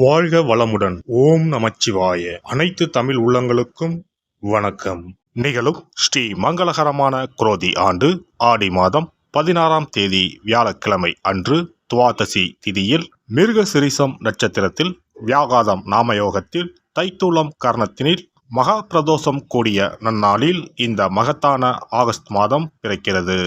வாழ்க வளமுடன். ஓம் நமச்சிவாய. அனைத்து தமிழ் உள்ளங்களுக்கும் வணக்கம். நிகழும் ஸ்ரீ மங்களகரமான குரோதி ஆண்டு ஆடி மாதம் 16ஆம் தேதி வியாழக்கிழமை அன்று துவாதசி திதியில் மிருகசிரிசம் நட்சத்திரத்தில் வியாகாதம் நாமயோகத்தில் தைத்தூலம் கர்ணத்தினில் மகா பிரதோஷம் கூடிய நன்னாளில் இந்த மகத்தான ஆகஸ்ட் மாதம் பிறக்கிறது.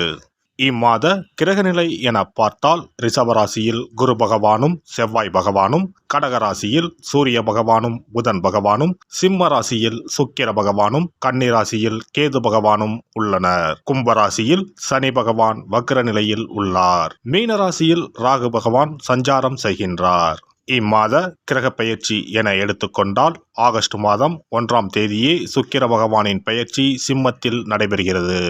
இம்மாத கிரகநிலை என பார்த்தால் ரிஷபராசியில் குரு பகவானும் செவ்வாய் பகவானும், கடகராசியில் சூரிய பகவானும் புதன் பகவானும், சிம்ம ராசியில் சுக்கிர பகவானும், கன்னிராசியில் கேது பகவானும் உள்ளனர். கும்பராசியில் சனி பகவான் வக்ர நிலையில் உள்ளார். மீனராசியில் ராகு பகவான் சஞ்சாரம் செய்கின்றார். இம்மாத கிரக பெயர்ச்சி என எடுத்துக்கொண்டால் ஆகஸ்ட் மாதம் 1ஆம் தேதியே சுக்கிர பகவானின் பெயர்ச்சி சிம்மத்தில் நடைபெறுகிறது.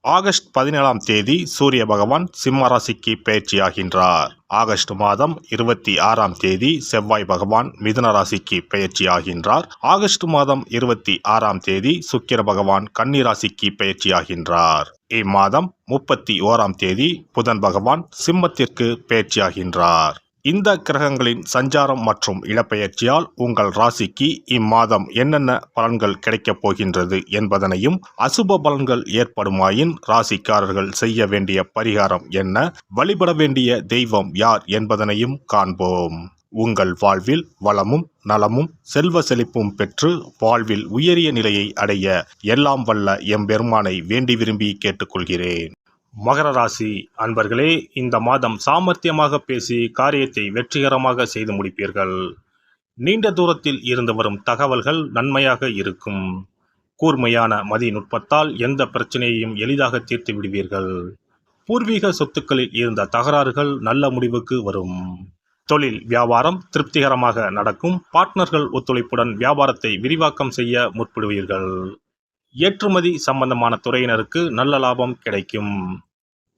ஆகஸ்ட் 17ஆம் தேதி சூரிய பகவான் சிம்ம ராசிக்கு பெயர்ச்சியாகின்றார். ஆகஸ்ட் மாதம் 26ஆம் தேதி செவ்வாய் பகவான் மிதுன ராசிக்கு பெயர்ச்சியாகின்றார். ஆகஸ்ட் மாதம் 26ஆம் தேதி சுக்கிர பகவான் கன்னி ராசிக்கு பெயர்ச்சியாகின்றார். இம்மாதம் 31ஆம் தேதி புதன் பகவான் சிம்மத்திற்கு பெயர்ச்சியாகின்றார். இந்த கிரகங்களின் சஞ்சாரம் மற்றும் இடப்பெயர்ச்சியால் உங்கள் ராசிக்கு இம்மாதம் என்னென்ன பலன்கள் கிடைக்கப் போகின்றது என்பதனையும், அசுப பலன்கள் ஏற்படுமாயின் ராசிக்காரர்கள் செய்ய வேண்டிய பரிகாரம் என்ன, வழிபட வேண்டிய தெய்வம் யார் என்பதனையும் காண்போம். உங்கள் வாழ்வில் வளமும் நலமும் செல்வ செழிப்பும் பெற்று வாழ்வில் உயரிய நிலையை அடைய எல்லாம் வல்ல எம்பெருமானை வேண்டி விரும்பி கேட்டுக்கொள்கிறேன். மகர ராசி அன்பர்களே, இந்த மாதம் சாமர்த்தியமாக பேசி காரியத்தை வெற்றிகரமாக செய்து முடிப்பீர்கள். நீண்ட தூரத்தில் இருந்து வரும் தகவல்கள் நன்மையாக இருக்கும். கூர்மையான மதிநுட்பத்தால் எந்த பிரச்சனையையும் எளிதாக தீர்த்து விடுவீர்கள். பூர்வீக சொத்துக்களில் இருந்த தகராறுகள் நல்ல முடிவுக்கு வரும். தொழில் வியாபாரம் திருப்திகரமாக நடக்கும். பார்ட்னர்கள் ஒத்துழைப்புடன் வியாபாரத்தை விரிவாக்கம் செய்ய முற்படுவீர்கள். ஏற்றுமதி சம்பந்தமான துறையினருக்கு நல்ல லாபம் கிடைக்கும்.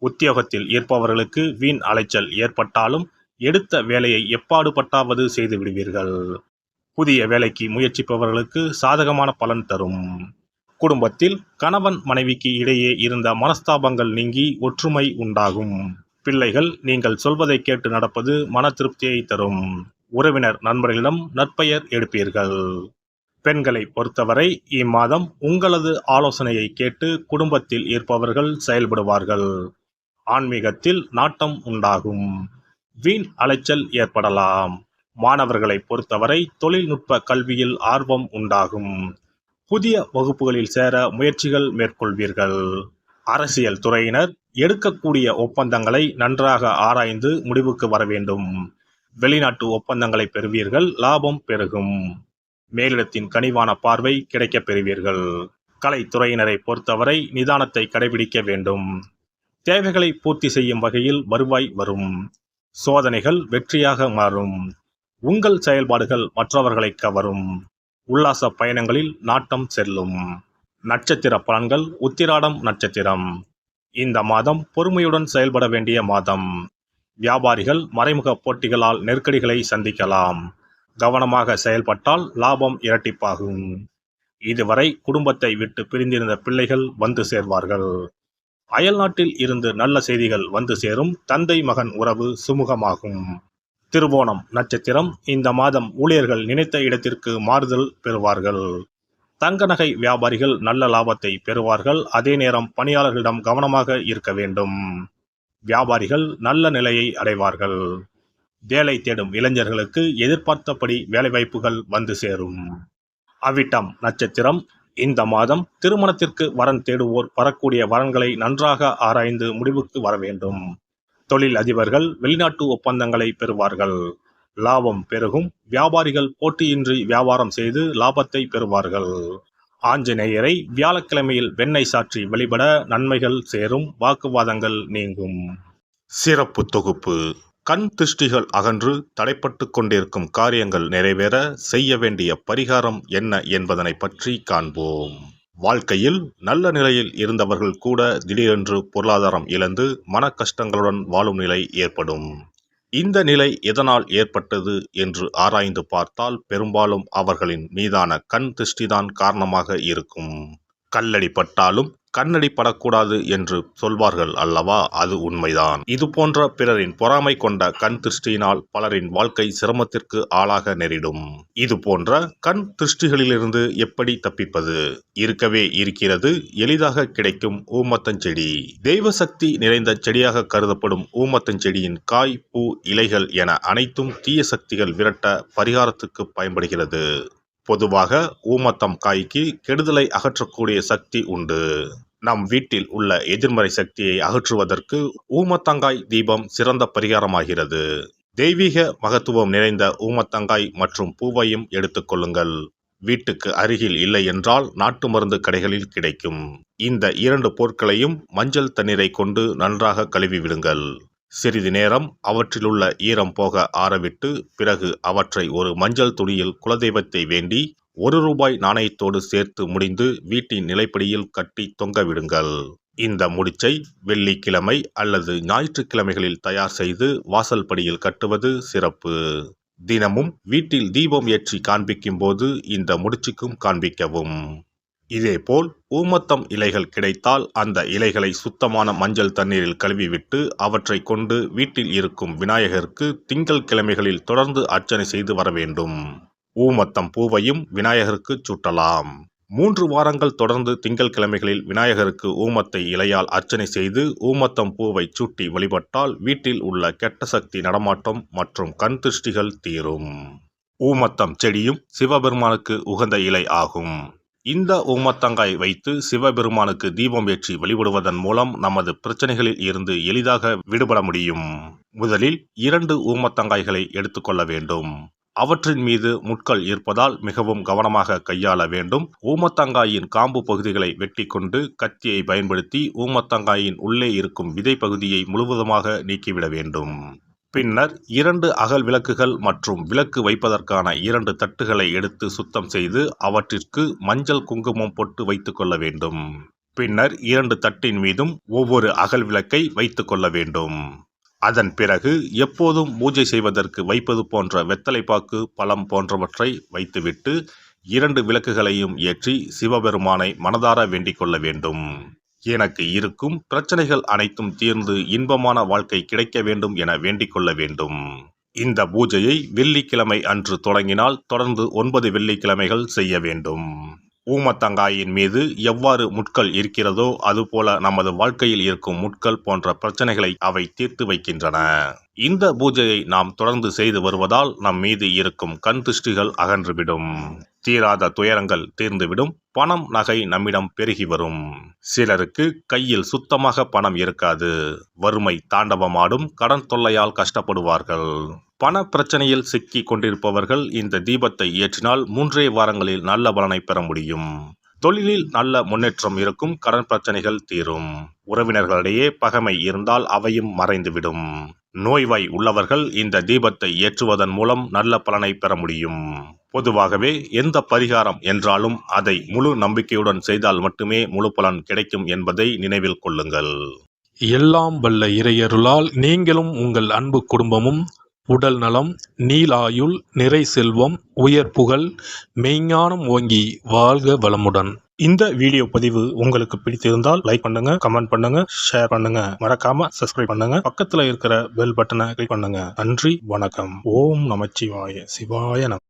உத்தியோகத்தில் இருப்பவர்களுக்கு வீண் அலைச்சல் ஏற்பட்டாலும் எடுத்த வேலையை எப்பாடுபட்டாவது செய்து விடுவீர்கள். புதிய வேலைக்கு முயற்சிப்பவர்களுக்கு சாதகமான பலன் தரும். குடும்பத்தில் கணவன் மனைவிக்கு இடையே இருந்த மனஸ்தாபங்கள் நீங்கி ஒற்றுமை உண்டாகும். பிள்ளைகள் நீங்கள் சொல்வதை கேட்டு நடப்பது மன திருப்தியை தரும். உறவினர் நண்பர்களிடம் நற்பெயர் எடுப்பீர்கள். பெண்களை பொறுத்தவரை இம்மாதம் உங்களது ஆலோசனையை கேட்டு குடும்பத்தில் இருப்பவர்கள் செயல்படுவார்கள். ஆன்மீகத்தில் நாட்டம் உண்டாகும். வீண் அலைச்சல் ஏற்படலாம். மாணவர்களை பொறுத்தவரை தொழில்நுட்ப கல்வியில் ஆர்வம் உண்டாகும். புதிய வகுப்புகளில் சேர முயற்சிகள் மேற்கொள்வீர்கள். அரசியல் துறையினர் எடுக்கக்கூடிய ஒப்பந்தங்களை நன்றாக ஆராய்ந்து முடிவுக்கு வர வேண்டும். வெளிநாட்டு ஒப்பந்தங்களை பெறுவீர்கள். லாபம் பெருகும். மேலிடத்தின் கனிவான பார்வை கிடைக்கப் பெறுவீர்கள். கலைத்துறையினரை பொறுத்தவரை நிதானத்தை கடைபிடிக்க வேண்டும். தேவைகளை பூர்த்தி செய்யும் வகையில் வருவாய் வரும். சோதனைகள் வெற்றியாக மாறும். உங்கள் செயல்பாடுகள் மற்றவர்களை கவரும். உல்லாச பயணங்களில் நாட்டம் செல்லும். நட்சத்திர பலன்கள். உத்திராடம் நட்சத்திரம். இந்த மாதம் பொறுமையுடன் செயல்பட வேண்டிய மாதம். வியாபாரிகள் மறைமுக போட்டிகளால் நெருக்கடிகளை சந்திக்கலாம். கவனமாக செயல்பட்டால் லாபம் இரட்டிப்பாகும். இதுவரை குடும்பத்தை விட்டு பிரிந்திருந்த பிள்ளைகள் வந்து சேர்வார்கள். அயல்நாட்டில் இருந்து நல்ல செய்திகள் வந்து சேரும். தந்தை மகன் உறவு சுமூகமாகும். திருவோணம் நட்சத்திரம். இந்த மாதம் ஊழியர்கள் நினைத்த இடத்திற்கு மாறுதல் பெறுவார்கள். தங்க நகை வியாபாரிகள் நல்ல லாபத்தை பெறுவார்கள். அதே நேரம் பணியாளர்களிடம் கவனமாக இருக்க வேண்டும். வியாபாரிகள் நல்ல நிலையை அடைவார்கள். வேலை தேடும் இளைஞர்களுக்கு எதிர்பார்த்தபடி வேலைவாய்ப்புகள் வந்து சேரும். அவிட்டம் நட்சத்திரம். இந்த மாதம் திருமணத்திற்கு வரன் தேடுவோர் வரக்கூடிய வரன்களை நன்றாக ஆராய்ந்து முடிவுக்கு வர வேண்டும். தொழில் அதிபர்கள் வெளிநாட்டு ஒப்பந்தங்களை பெறுவார்கள். லாபம் பெருகும். வியாபாரிகள் போட்டியின்றி வியாபாரம் செய்து லாபத்தை பெறுவார்கள். ஆஞ்சநேயரை வியாழக்கிழமையில் வெண்ணெய் சாற்றி வழிபட நன்மைகள் சேரும். வாக்குவாதங்கள் நீங்கும். சிறப்பு தொகுப்பு. கண் திருஷ்டிகள் அகன்று தடைப்பட்டு கொண்டிருக்கும் காரியங்கள் நிறைவேற செய்ய வேண்டிய பரிகாரம் என்ன என்பதனை பற்றி காண்போம். வாழ்க்கையில் நல்ல நிலையில் இருந்தவர்கள் கூட திடீரென்று பொருளாதாரம் இழந்து மன கஷ்டங்களுடன் வாழும் நிலை ஏற்படும். இந்த நிலை எதனால் ஏற்பட்டது என்று ஆராய்ந்து பார்த்தால் பெரும்பாலும் அவர்களின் மீதான கண் திருஷ்டிதான் காரணமாக இருக்கும். கல்லடி பட்டாலும் கண்ணடி படக்கூடாது என்று சொல்வார்கள் அல்லவா, அது உண்மைதான். இது போன்ற பிறரின் பொறாமை கொண்ட கண் திருஷ்டியினால் பலரின் வாழ்க்கை சிரமத்திற்கு ஆளாக நேரிடும். இது போன்ற கண் திருஷ்டிகளிலிருந்து எப்படி தப்பிப்பது? இருக்கவே இருக்கிறது எளிதாக கிடைக்கும் ஊமத்தஞ்செடி. தெய்வ சக்தி நிறைந்த செடியாக கருதப்படும் ஊமத்தஞ்செடியின் காய், பூ, இலைகள் என அனைத்தும் தீய சக்திகள் விரட்ட பரிகாரத்துக்கு பயன்படுகிறது. பொதுவாக ஊமத்தம் காய்க்கு கெடுதலை அகற்றக்கூடிய சக்தி உண்டு. நம் வீட்டில் உள்ள எதிர்மறை சக்தியை அகற்றுவதற்கு ஊமத்தங்காய் தீபம் சிறந்த பரிகாரமாகிறது. தெய்வீக மகத்துவம் நிறைந்த ஊமத்தங்காய் மற்றும் பூவையும் எடுத்துக்கொள்ளுங்கள். வீட்டுக்கு அருகில் இல்லை என்றால் நாட்டு மருந்து கடைகளில் கிடைக்கும். இந்த 2 பொருட்களையும் மஞ்சள் தண்ணீரை கொண்டு நன்றாக கழுவி விடுங்கள். சிறிது நேரம் அவற்றிலுள்ள ஈரம் போக ஆறவிட்டு பிறகு அவற்றை ஒரு மஞ்சள் துணியில் குலதெய்வத்தை வேண்டி ₹1 நாணயத்தோடு சேர்த்து முடிந்து வீட்டின் நிலைப்படியில் கட்டி தொங்க விடுங்கள். இந்த முடிச்சை வெள்ளிக்கிழமை அல்லது ஞாயிற்றுக்கிழமைகளில் தயார் செய்து வாசல் படியில் கட்டுவது சிறப்பு. தினமும் வீட்டில் தீபம் ஏற்றி காண்பிக்கும் போது இந்த முடிச்சுக்கும் காண்பிக்கவும். இதேபோல் ஊமத்தம் இலைகள் கிடைத்தால் அந்த இலைகளை சுத்தமான மஞ்சள் தண்ணீரில் கழுவிவிட்டு அவற்றை கொண்டு வீட்டில் இருக்கும் விநாயகருக்கு திங்கள் கிழமைகளில் தொடர்ந்து அர்ச்சனை செய்து வர வேண்டும். ஊமத்தம் பூவையும் விநாயகருக்கு சூட்டலாம். 3 வாரங்கள் தொடர்ந்து திங்கள் கிழமைகளில் விநாயகருக்கு ஊமத்தை இலையால் அர்ச்சனை செய்து ஊமத்தம் பூவை சூட்டி வழிபட்டால் வீட்டில் உள்ள கெட்ட சக்தி நடமாட்டம் மற்றும் கண் திருஷ்டிகள் தீரும். ஊமத்தம் செடியும் சிவபெருமானுக்கு உகந்த இலை ஆகும். இந்த ஊமத்தங்காய் வைத்து சிவபெருமானுக்கு தீபம் ஏற்றி வழிபடுவதன் மூலம் நமது பிரச்சனைகளில் இருந்து எளிதாக விடுபட முடியும். முதலில் 2 ஊமத்தங்காய்களை எடுத்துக்கொள்ள வேண்டும். அவற்றின் மீது முட்கள் இருப்பதால் மிகவும் கவனமாக கையாள வேண்டும். ஊமத்தங்காயின் காம்பு பகுதிகளை வெட்டி கொண்டு கத்தியை பயன்படுத்தி ஊமத்தங்காயின் உள்ளே இருக்கும் விதை பகுதியை முழுவதுமாக நீக்கிவிட வேண்டும். பின்னர் 2 அகல் விளக்குகள் மற்றும் விளக்கு வைப்பதற்கான 2 தட்டுகளை எடுத்து சுத்தம் செய்து அவற்றிற்கு மஞ்சள் குங்குமம் போட்டு வைத்துக் கொள்ள வேண்டும். பின்னர் 2 தட்டின் மீதும் ஒவ்வொரு அகல் விளக்கை வைத்துக் கொள்ள வேண்டும். அதன் பிறகு எப்போதும் பூஜை செய்வதற்கு வைப்பது போன்ற வெத்தலைப்பாக்கு, பழம் போன்றவற்றை வைத்துவிட்டு 2 விளக்குகளையும் ஏற்றி சிவபெருமானை மனதார வேண்டிக் கொள்ள வேண்டும். எனக்கு இருக்கும் பிரச்சனைகள் அனைத்தும் தீர்ந்து இன்பமான வாழ்க்கை கிடைக்க வேண்டும் என வேண்டிக் கொள்ள வேண்டும். இந்த பூஜையை வெள்ளிக்கிழமை அன்று தொடங்கினால் தொடர்ந்து 9 வெள்ளிக்கிழமைகள் செய்ய வேண்டும். ஊமத்தங்காயின் மீது எவ்வாறு முட்கள் இருக்கிறதோ அதுபோல நமது வாழ்க்கையில் இருக்கும் முட்கள் போன்ற பிரச்சனைகளை அவை தீர்த்து வைக்கின்றன. இந்த பூஜையை நாம் தொடர்ந்து செய்து வருவதால் நம் மீது இருக்கும் கண் திருஷ்டிகள் அகன்றுவிடும். தீராத துயரங்கள் தீர்ந்துவிடும். பணம், நகை நம்மிடம் பெருகி வரும். சிலருக்கு கையில் சுத்தமாக பணம் இருக்காது. வறுமை தாண்டவமாடும். கடன் தொல்லையால் கஷ்டப்படுவார்கள். பண பிரச்சனையில் சிக்கி கொண்டிருப்பவர்கள் இந்த தீபத்தை ஏற்றினால் 3 வாரங்களில் நல்ல பலனை பெற முடியும். தொழிலில் நல்ல முன்னேற்றம் இருக்கும். கடன் பிரச்சனைகள் தீரும். உறவினர்களிடையே பகைமை இருந்தால் அவையும் மறைந்துவிடும். நோய்வாய் உள்ளவர்கள் இந்த தீபத்தை ஏற்றுவதன் மூலம் நல்ல பலனை பெற முடியும். பொதுவாகவே எந்த பரிகாரம் என்றாலும் அதை முழு நம்பிக்கையுடன் செய்தால் மட்டுமே முழு பலன் கிடைக்கும் என்பதை நினைவில் கொள்ளுங்கள். எல்லாம் வல்ல இறையருளால் நீங்களும் உங்கள் அன்பு குடும்பமும் உடல் நலம், நீலாயுள், நிறை செல்வம், உயர் புகழ், மெய்ஞானம் ஓங்கி வாழ்க வளமுடன். இந்த வீடியோ பதிவு உங்களுக்கு பிடித்திருந்தால் லைக் பண்ணுங்க, கமெண்ட் பண்ணுங்க, ஷேர் பண்ணுங்க, மறக்காம சப்ஸ்கிரைப் பண்ணுங்க, பக்கத்துல இருக்கிற பெல் பட்டனை கிளிக் பண்ணுங்க. நன்றி, வணக்கம். ஓம் நமச்சிவாய. சிவாய நம.